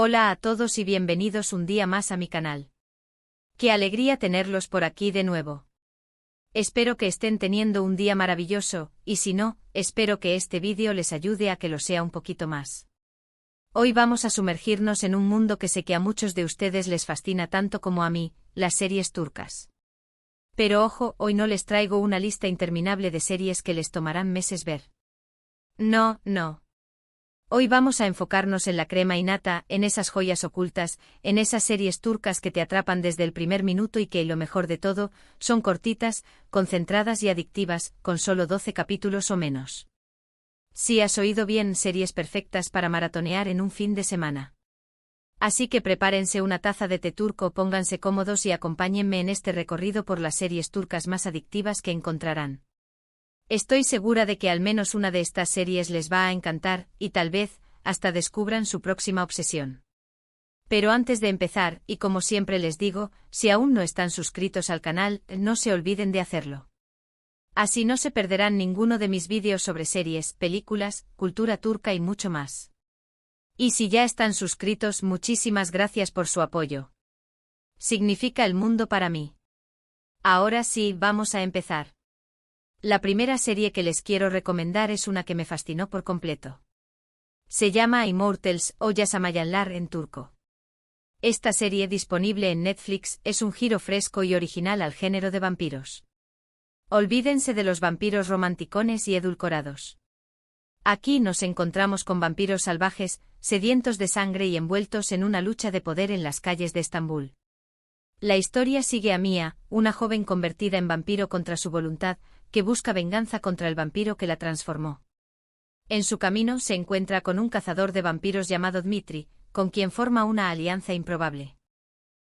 Hola a todos y bienvenidos un día más a mi canal. Qué alegría tenerlos por aquí de nuevo. Espero que estén teniendo un día maravilloso, y si no, espero que este vídeo les ayude a que lo sea un poquito más. Hoy vamos a sumergirnos en un mundo que sé que a muchos de ustedes les fascina tanto como a mí, las series turcas. Pero ojo, hoy no les traigo una lista interminable de series que les tomarán meses ver. No. Hoy vamos a enfocarnos en la crema innata, en esas joyas ocultas, en esas series turcas que te atrapan desde el primer minuto y que, lo mejor de todo, son cortitas, concentradas y adictivas, con solo 12 capítulos o menos. Sí, has oído bien, series perfectas para maratonear en un fin de semana. Así que prepárense una taza de té turco, pónganse cómodos y acompáñenme en este recorrido por las series turcas más adictivas que encontrarán. Estoy segura de que al menos una de estas series les va a encantar, y tal vez, hasta descubran su próxima obsesión. Pero antes de empezar, y como siempre les digo, si aún no están suscritos al canal, no se olviden de hacerlo. Así no se perderán ninguno de mis vídeos sobre series, películas, cultura turca y mucho más. Y si ya están suscritos, muchísimas gracias por su apoyo. Significa el mundo para mí. Ahora sí, vamos a empezar. La primera serie que les quiero recomendar es una que me fascinó por completo. Se llama Immortals o Yaşamayanlar en turco. Esta serie, disponible en Netflix, es un giro fresco y original al género de vampiros. Olvídense de los vampiros romanticones y edulcorados. Aquí nos encontramos con vampiros salvajes, sedientos de sangre y envueltos en una lucha de poder en las calles de Estambul. La historia sigue a Mia, una joven convertida en vampiro contra su voluntad, que busca venganza contra el vampiro que la transformó. En su camino se encuentra con un cazador de vampiros llamado Dmitri, con quien forma una alianza improbable.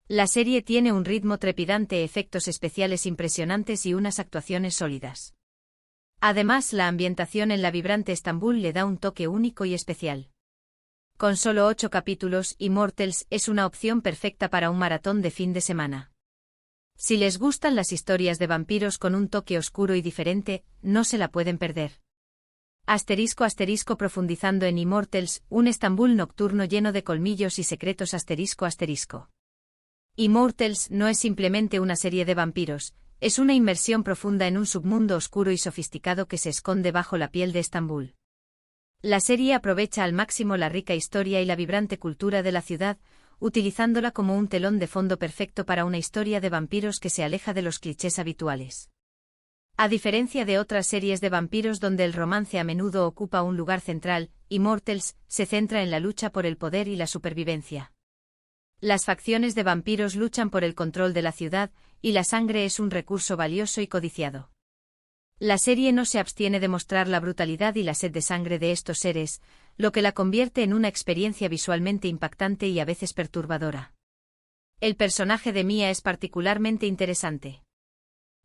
La serie tiene un ritmo trepidante, efectos especiales impresionantes y unas actuaciones sólidas. Además, la ambientación en la vibrante Estambul le da un toque único y especial. Con solo 8 capítulos, Immortals es una opción perfecta para un maratón de fin de semana. Si les gustan las historias de vampiros con un toque oscuro y diferente, no se la pueden perder. *** Profundizando en Immortals, un Estambul nocturno lleno de colmillos y secretos ***. Immortals no es simplemente una serie de vampiros, es una inmersión profunda en un submundo oscuro y sofisticado que se esconde bajo la piel de Estambul. La serie aprovecha al máximo la rica historia y la vibrante cultura de la ciudad, utilizándola como un telón de fondo perfecto para una historia de vampiros que se aleja de los clichés habituales. A diferencia de otras series de vampiros donde el romance a menudo ocupa un lugar central, Immortals se centra en la lucha por el poder y la supervivencia. Las facciones de vampiros luchan por el control de la ciudad, y la sangre es un recurso valioso y codiciado. La serie no se abstiene de mostrar la brutalidad y la sed de sangre de estos seres, lo que la convierte en una experiencia visualmente impactante y a veces perturbadora. El personaje de Mia es particularmente interesante.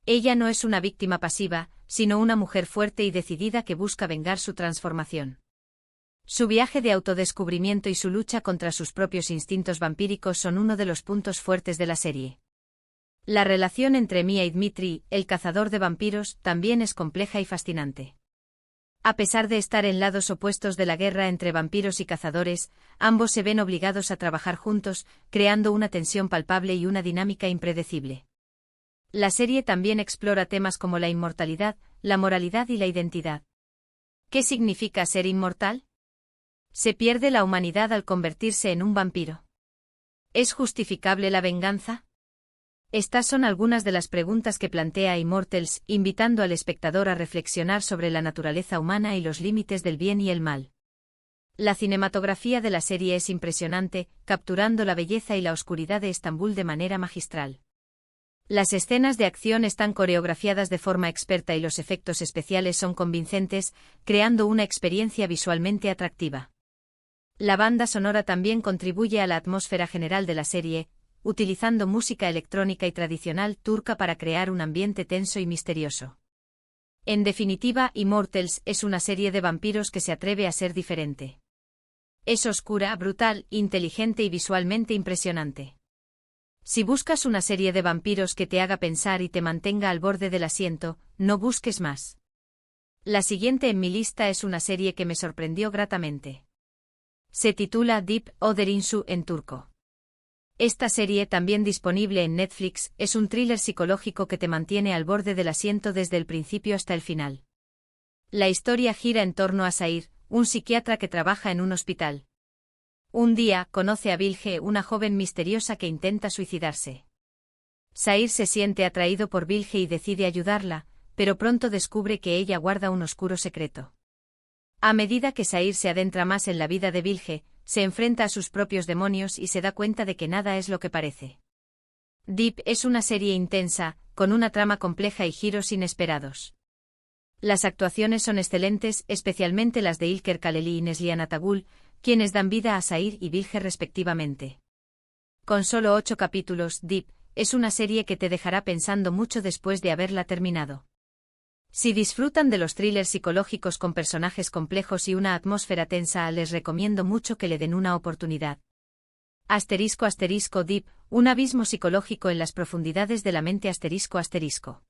Ella no es una víctima pasiva, sino una mujer fuerte y decidida que busca vengar su transformación. Su viaje de autodescubrimiento y su lucha contra sus propios instintos vampíricos son uno de los puntos fuertes de la serie. La relación entre Mia y Dmitri, el cazador de vampiros, también es compleja y fascinante. A pesar de estar en lados opuestos de la guerra entre vampiros y cazadores, ambos se ven obligados a trabajar juntos, creando una tensión palpable y una dinámica impredecible. La serie también explora temas como la inmortalidad, la moralidad y la identidad. ¿Qué significa ser inmortal? ¿Se pierde la humanidad al convertirse en un vampiro? ¿Es justificable la venganza? Estas son algunas de las preguntas que plantea Immortals, invitando al espectador a reflexionar sobre la naturaleza humana y los límites del bien y el mal. La cinematografía de la serie es impresionante, capturando la belleza y la oscuridad de Estambul de manera magistral. Las escenas de acción están coreografiadas de forma experta y los efectos especiales son convincentes, creando una experiencia visualmente atractiva. La banda sonora también contribuye a la atmósfera general de la serie, utilizando música electrónica y tradicional turca para crear un ambiente tenso y misterioso. En definitiva, Immortals es una serie de vampiros que se atreve a ser diferente. Es oscura, brutal, inteligente y visualmente impresionante. Si buscas una serie de vampiros que te haga pensar y te mantenga al borde del asiento, no busques más. La siguiente en mi lista es una serie que me sorprendió gratamente. Se titula Deep o Derin Su en turco. Esta serie, también disponible en Netflix, es un thriller psicológico que te mantiene al borde del asiento desde el principio hasta el final. La historia gira en torno a Sair, un psiquiatra que trabaja en un hospital. Un día, conoce a Bilge, una joven misteriosa que intenta suicidarse. Sair se siente atraído por Bilge y decide ayudarla, pero pronto descubre que ella guarda un oscuro secreto. A medida que Sair se adentra más en la vida de Bilge, se enfrenta a sus propios demonios y se da cuenta de que nada es lo que parece. Deep es una serie intensa, con una trama compleja y giros inesperados. Las actuaciones son excelentes, especialmente las de İlker Kaleli y Neslihan Atagul, quienes dan vida a Sair y Bilge respectivamente. Con solo 8 capítulos, Deep es una serie que te dejará pensando mucho después de haberla terminado. Si disfrutan de los thrillers psicológicos con personajes complejos y una atmósfera tensa, les recomiendo mucho que le den una oportunidad. *** Deep, un abismo psicológico en las profundidades de la mente ***.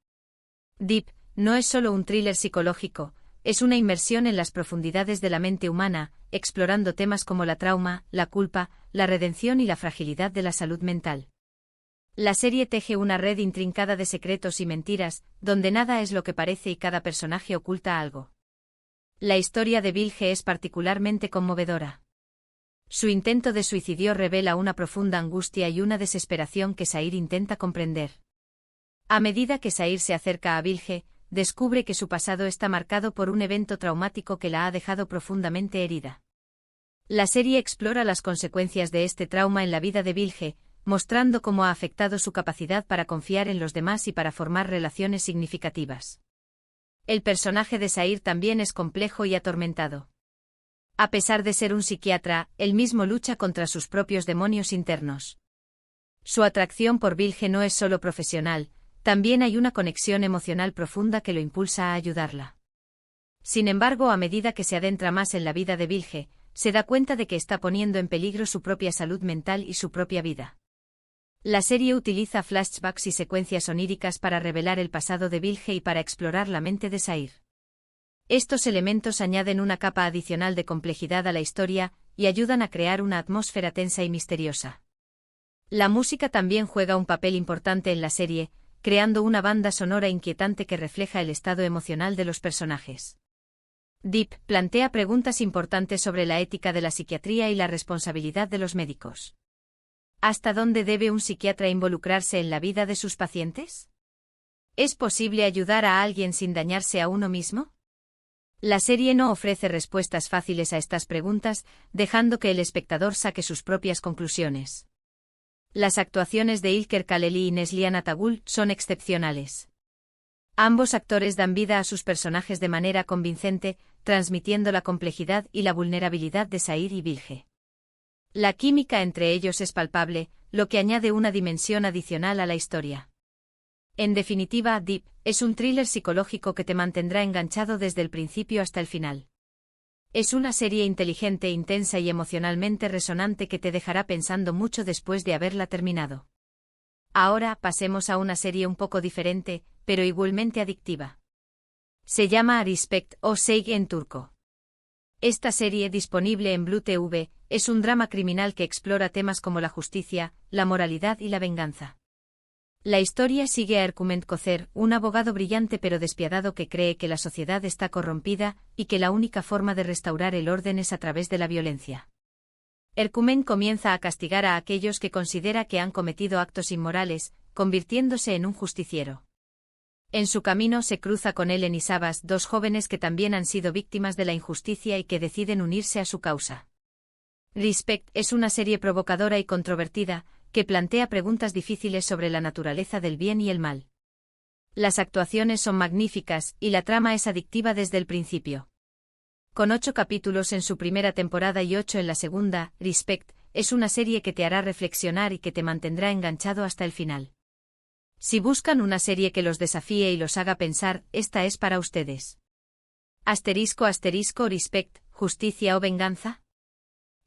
Deep no es solo un thriller psicológico, es una inmersión en las profundidades de la mente humana, explorando temas como la trauma, la culpa, la redención y la fragilidad de la salud mental. La serie teje una red intrincada de secretos y mentiras, donde nada es lo que parece y cada personaje oculta algo. La historia de Bilge es particularmente conmovedora. Su intento de suicidio revela una profunda angustia y una desesperación que Sair intenta comprender. A medida que Sair se acerca a Bilge, descubre que su pasado está marcado por un evento traumático que la ha dejado profundamente herida. La serie explora las consecuencias de este trauma en la vida de Bilge, mostrando cómo ha afectado su capacidad para confiar en los demás y para formar relaciones significativas. El personaje de Sair también es complejo y atormentado. A pesar de ser un psiquiatra, él mismo lucha contra sus propios demonios internos. Su atracción por Bilge no es solo profesional, también hay una conexión emocional profunda que lo impulsa a ayudarla. Sin embargo, a medida que se adentra más en la vida de Bilge, se da cuenta de que está poniendo en peligro su propia salud mental y su propia vida. La serie utiliza flashbacks y secuencias oníricas para revelar el pasado de Bilge y para explorar la mente de Sair. Estos elementos añaden una capa adicional de complejidad a la historia y ayudan a crear una atmósfera tensa y misteriosa. La música también juega un papel importante en la serie, creando una banda sonora inquietante que refleja el estado emocional de los personajes. Deep plantea preguntas importantes sobre la ética de la psiquiatría y la responsabilidad de los médicos. ¿Hasta dónde debe un psiquiatra involucrarse en la vida de sus pacientes? ¿Es posible ayudar a alguien sin dañarse a uno mismo? La serie no ofrece respuestas fáciles a estas preguntas, dejando que el espectador saque sus propias conclusiones. Las actuaciones de İlker Kaleli y Neslihan Atagul son excepcionales. Ambos actores dan vida a sus personajes de manera convincente, transmitiendo la complejidad y la vulnerabilidad de Sair y Bilge. La química entre ellos es palpable, lo que añade una dimensión adicional a la historia. En definitiva, Deep es un thriller psicológico que te mantendrá enganchado desde el principio hasta el final. Es una serie inteligente, intensa y emocionalmente resonante que te dejará pensando mucho después de haberla terminado. Ahora pasemos a una serie un poco diferente, pero igualmente adictiva. Se llama Respect o Sevgi en turco. Esta serie, disponible en Blue TV, es un drama criminal que explora temas como la justicia, la moralidad y la venganza. La historia sigue a Ercüment Kocer, un abogado brillante pero despiadado que cree que la sociedad está corrompida y que la única forma de restaurar el orden es a través de la violencia. Ercüment comienza a castigar a aquellos que considera que han cometido actos inmorales, convirtiéndose en un justiciero. En su camino se cruza con Ellen y Sabas, dos jóvenes que también han sido víctimas de la injusticia y que deciden unirse a su causa. Respect es una serie provocadora y controvertida, que plantea preguntas difíciles sobre la naturaleza del bien y el mal. Las actuaciones son magníficas, y la trama es adictiva desde el principio. Con 8 capítulos en su primera temporada y 8 en la segunda, Respect es una serie que te hará reflexionar y que te mantendrá enganchado hasta el final. Si buscan una serie que los desafíe y los haga pensar, esta es para ustedes. Respect, ¿justicia o venganza?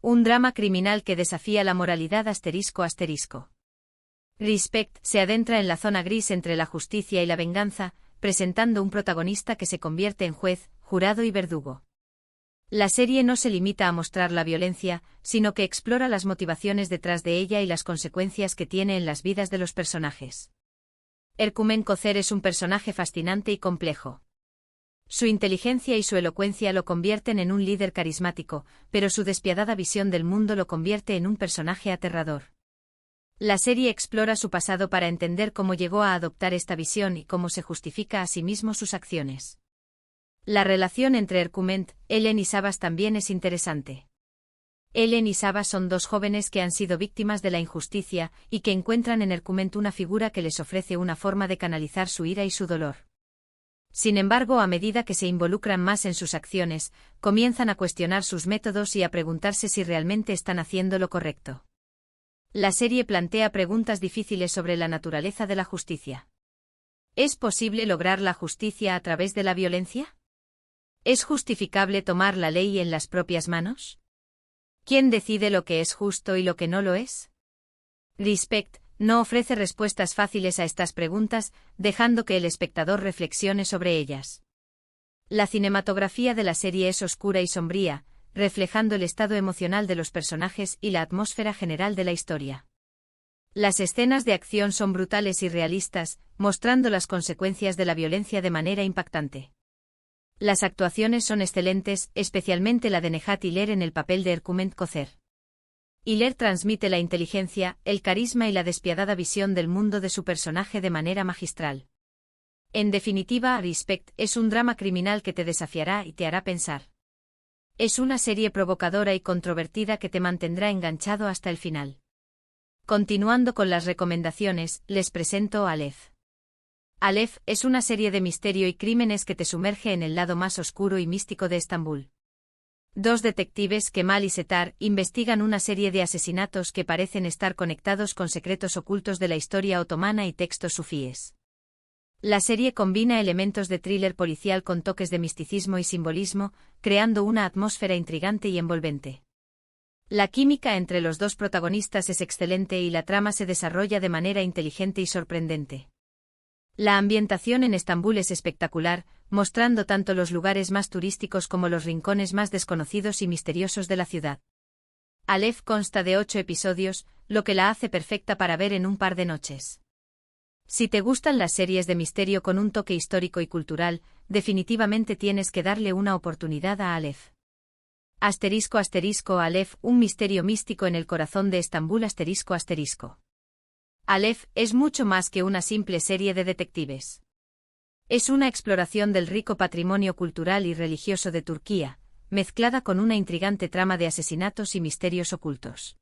Un drama criminal que desafía la moralidad Respect se adentra en la zona gris entre la justicia y la venganza, presentando un protagonista que se convierte en juez, jurado y verdugo. La serie no se limita a mostrar la violencia, sino que explora las motivaciones detrás de ella y las consecuencias que tiene en las vidas de los personajes. Ercúmen Cocer es un personaje fascinante y complejo. Su inteligencia y su elocuencia lo convierten en un líder carismático, pero su despiadada visión del mundo lo convierte en un personaje aterrador. La serie explora su pasado para entender cómo llegó a adoptar esta visión y cómo se justifica a sí mismo sus acciones. La relación entre Ercúmen, Ellen y Sabas también es interesante. Ellen y Sabas son dos jóvenes que han sido víctimas de la injusticia y que encuentran en Ercúmen una figura que les ofrece una forma de canalizar su ira y su dolor. Sin embargo, a medida que se involucran más en sus acciones, comienzan a cuestionar sus métodos y a preguntarse si realmente están haciendo lo correcto. La serie plantea preguntas difíciles sobre la naturaleza de la justicia. ¿Es posible lograr la justicia a través de la violencia? ¿Es justificable tomar la ley en las propias manos? ¿Quién decide lo que es justo y lo que no lo es? Respect no ofrece respuestas fáciles a estas preguntas, dejando que el espectador reflexione sobre ellas. La cinematografía de la serie es oscura y sombría, reflejando el estado emocional de los personajes y la atmósfera general de la historia. Las escenas de acción son brutales y realistas, mostrando las consecuencias de la violencia de manera impactante. Las actuaciones son excelentes, especialmente la de Nehat Hiller en el papel de Ercúmen Cocer. Hiller transmite la inteligencia, el carisma y la despiadada visión del mundo de su personaje de manera magistral. En definitiva, Respect es un drama criminal que te desafiará y te hará pensar. Es una serie provocadora y controvertida que te mantendrá enganchado hasta el final. Continuando con las recomendaciones, les presento Aleph. Aleph es una serie de misterio y crímenes que te sumerge en el lado más oscuro y místico de Estambul. Dos detectives, Kemal y Setar, investigan una serie de asesinatos que parecen estar conectados con secretos ocultos de la historia otomana y textos sufíes. La serie combina elementos de thriller policial con toques de misticismo y simbolismo, creando una atmósfera intrigante y envolvente. La química entre los dos protagonistas es excelente y la trama se desarrolla de manera inteligente y sorprendente. La ambientación en Estambul es espectacular, mostrando tanto los lugares más turísticos como los rincones más desconocidos y misteriosos de la ciudad. Aleph consta de 8 episodios, lo que la hace perfecta para ver en un par de noches. Si te gustan las series de misterio con un toque histórico y cultural, definitivamente tienes que darle una oportunidad a Aleph. Aleph, un misterio místico en el corazón de Estambul. Aleph es mucho más que una simple serie de detectives. Es una exploración del rico patrimonio cultural y religioso de Turquía, mezclada con una intrigante trama de asesinatos y misterios ocultos.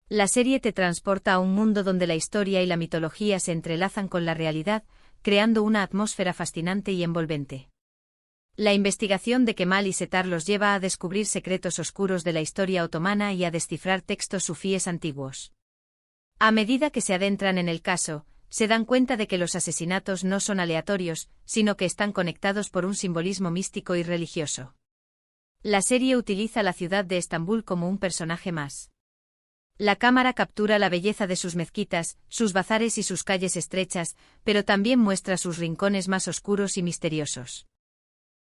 La serie te transporta a un mundo donde la historia y la mitología se entrelazan con la realidad, creando una atmósfera fascinante y envolvente. La investigación de Kemal y Setar los lleva a descubrir secretos oscuros de la historia otomana y a descifrar textos sufíes antiguos. A medida que se adentran en el caso, se dan cuenta de que los asesinatos no son aleatorios, sino que están conectados por un simbolismo místico y religioso. La serie utiliza la ciudad de Estambul como un personaje más. La cámara captura la belleza de sus mezquitas, sus bazares y sus calles estrechas, pero también muestra sus rincones más oscuros y misteriosos.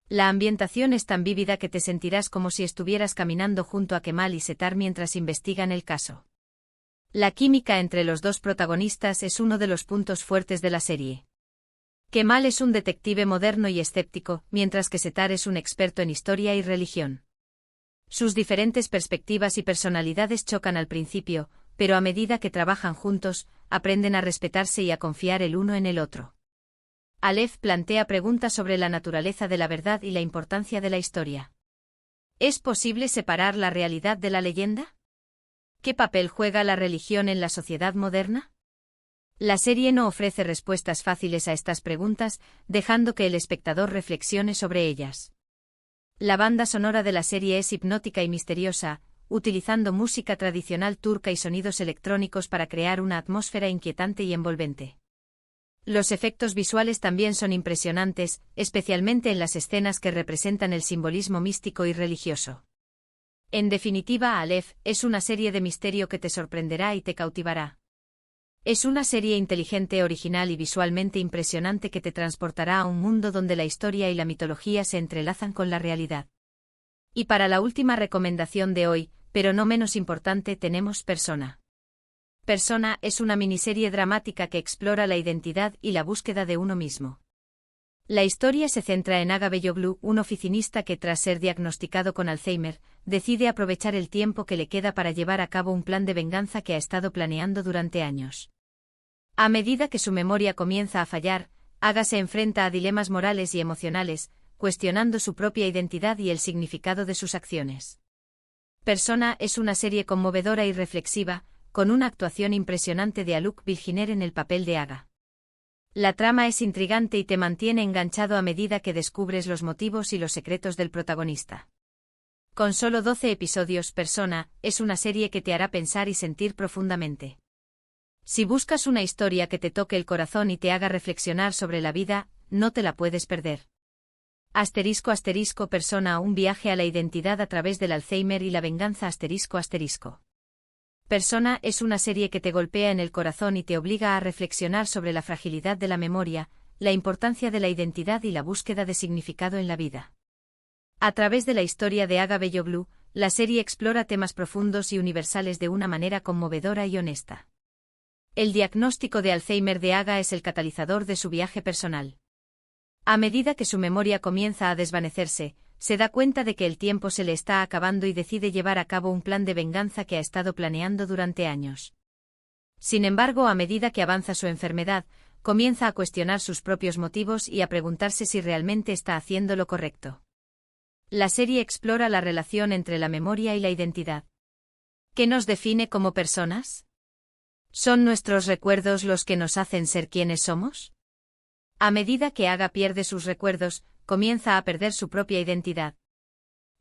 La ambientación es tan vívida que te sentirás como si estuvieras caminando junto a Kemal y Setar mientras investigan el caso. La química entre los dos protagonistas es uno de los puntos fuertes de la serie. Kemal es un detective moderno y escéptico, mientras que Setar es un experto en historia y religión. Sus diferentes perspectivas y personalidades chocan al principio, pero a medida que trabajan juntos, aprenden a respetarse y a confiar el uno en el otro. Aleph plantea preguntas sobre la naturaleza de la verdad y la importancia de la historia. ¿Es posible separar la realidad de la leyenda? ¿Qué papel juega la religión en la sociedad moderna? La serie no ofrece respuestas fáciles a estas preguntas, dejando que el espectador reflexione sobre ellas. La banda sonora de la serie es hipnótica y misteriosa, utilizando música tradicional turca y sonidos electrónicos para crear una atmósfera inquietante y envolvente. Los efectos visuales también son impresionantes, especialmente en las escenas que representan el simbolismo místico y religioso. En definitiva, Aleph es una serie de misterio que te sorprenderá y te cautivará. Es una serie inteligente, original y visualmente impresionante que te transportará a un mundo donde la historia y la mitología se entrelazan con la realidad. Y para la última recomendación de hoy, pero no menos importante, tenemos Persona. Persona es una miniserie dramática que explora la identidad y la búsqueda de uno mismo. La historia se centra en Aga Belloglu, un oficinista que tras ser diagnosticado con Alzheimer, decide aprovechar el tiempo que le queda para llevar a cabo un plan de venganza que ha estado planeando durante años. A medida que su memoria comienza a fallar, Aga se enfrenta a dilemas morales y emocionales, cuestionando su propia identidad y el significado de sus acciones. Persona es una serie conmovedora y reflexiva, con una actuación impresionante de Anouk Bilginer en el papel de Aga. La trama es intrigante y te mantiene enganchado a medida que descubres los motivos y los secretos del protagonista. Con solo 12 episodios, Persona es una serie que te hará pensar y sentir profundamente. Si buscas una historia que te toque el corazón y te haga reflexionar sobre la vida, no te la puedes perder. *** Persona, un viaje a la identidad a través del Alzheimer y la venganza ***. Persona es una serie que te golpea en el corazón y te obliga a reflexionar sobre la fragilidad de la memoria, la importancia de la identidad y la búsqueda de significado en la vida. A través de la historia de Aga Belloglu, la serie explora temas profundos y universales de una manera conmovedora y honesta. El diagnóstico de Alzheimer de Aga es el catalizador de su viaje personal. A medida que su memoria comienza a desvanecerse, se da cuenta de que el tiempo se le está acabando y decide llevar a cabo un plan de venganza que ha estado planeando durante años. Sin embargo, a medida que avanza su enfermedad, comienza a cuestionar sus propios motivos y a preguntarse si realmente está haciendo lo correcto. La serie explora la relación entre la memoria y la identidad. ¿Qué nos define como personas? ¿Son nuestros recuerdos los que nos hacen ser quienes somos? A medida que Aga pierde sus recuerdos, comienza a perder su propia identidad.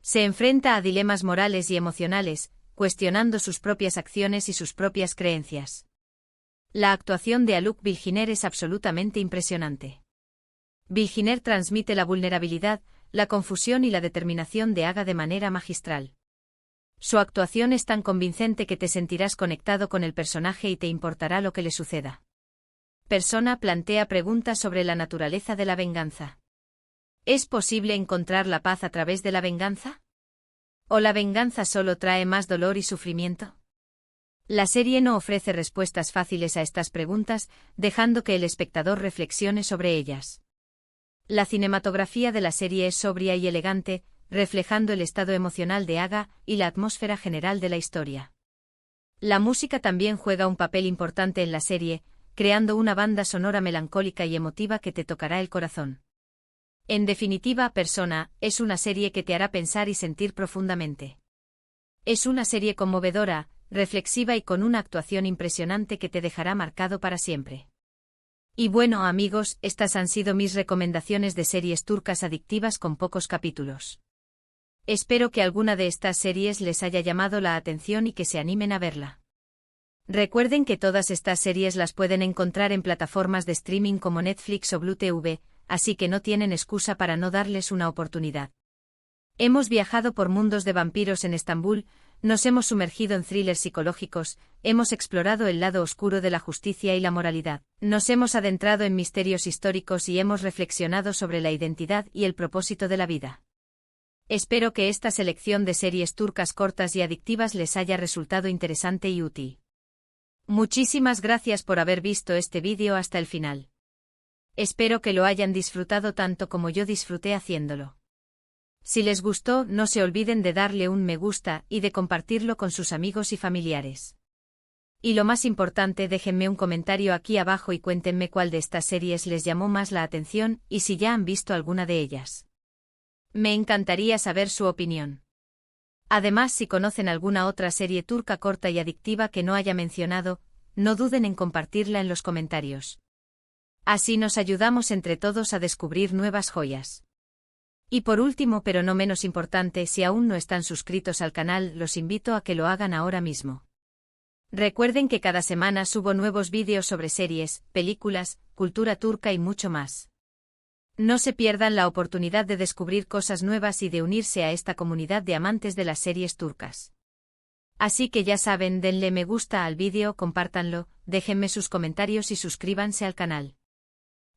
Se enfrenta a dilemas morales y emocionales, cuestionando sus propias acciones y sus propias creencias. La actuación de Anouk Bilginer es absolutamente impresionante. Bilginer transmite la vulnerabilidad, la confusión y la determinación de Aga de manera magistral. Su actuación es tan convincente que te sentirás conectado con el personaje y te importará lo que le suceda. Persona plantea preguntas sobre la naturaleza de la venganza. ¿Es posible encontrar la paz a través de la venganza? ¿O la venganza solo trae más dolor y sufrimiento? La serie no ofrece respuestas fáciles a estas preguntas, dejando que el espectador reflexione sobre ellas. La cinematografía de la serie es sobria y elegante, reflejando el estado emocional de Aga y la atmósfera general de la historia. La música también juega un papel importante en la serie, creando una banda sonora melancólica y emotiva que te tocará el corazón. En definitiva, Persona es una serie que te hará pensar y sentir profundamente. Es una serie conmovedora, reflexiva y con una actuación impresionante que te dejará marcado para siempre. Y bueno, amigos, estas han sido mis recomendaciones de series turcas adictivas con pocos capítulos. Espero que alguna de estas series les haya llamado la atención y que se animen a verla. Recuerden que todas estas series las pueden encontrar en plataformas de streaming como Netflix o Blue TV, así que no tienen excusa para no darles una oportunidad. Hemos viajado por mundos de vampiros en Estambul, nos hemos sumergido en thrillers psicológicos, hemos explorado el lado oscuro de la justicia y la moralidad, nos hemos adentrado en misterios históricos y hemos reflexionado sobre la identidad y el propósito de la vida. Espero que esta selección de series turcas cortas y adictivas les haya resultado interesante y útil. Muchísimas gracias por haber visto este vídeo hasta el final. Espero que lo hayan disfrutado tanto como yo disfruté haciéndolo. Si les gustó, no se olviden de darle un me gusta y de compartirlo con sus amigos y familiares. Y lo más importante, déjenme un comentario aquí abajo y cuéntenme cuál de estas series les llamó más la atención y si ya han visto alguna de ellas. Me encantaría saber su opinión. Además, si conocen alguna otra serie turca corta y adictiva que no haya mencionado, no duden en compartirla en los comentarios. Así nos ayudamos entre todos a descubrir nuevas joyas. Y por último, pero no menos importante, si aún no están suscritos al canal, los invito a que lo hagan ahora mismo. Recuerden que cada semana subo nuevos vídeos sobre series, películas, cultura turca y mucho más. No se pierdan la oportunidad de descubrir cosas nuevas y de unirse a esta comunidad de amantes de las series turcas. Así que ya saben, denle me gusta al vídeo, compártanlo, déjenme sus comentarios y suscríbanse al canal.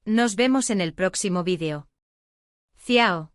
Nos vemos en el próximo vídeo. Ciao.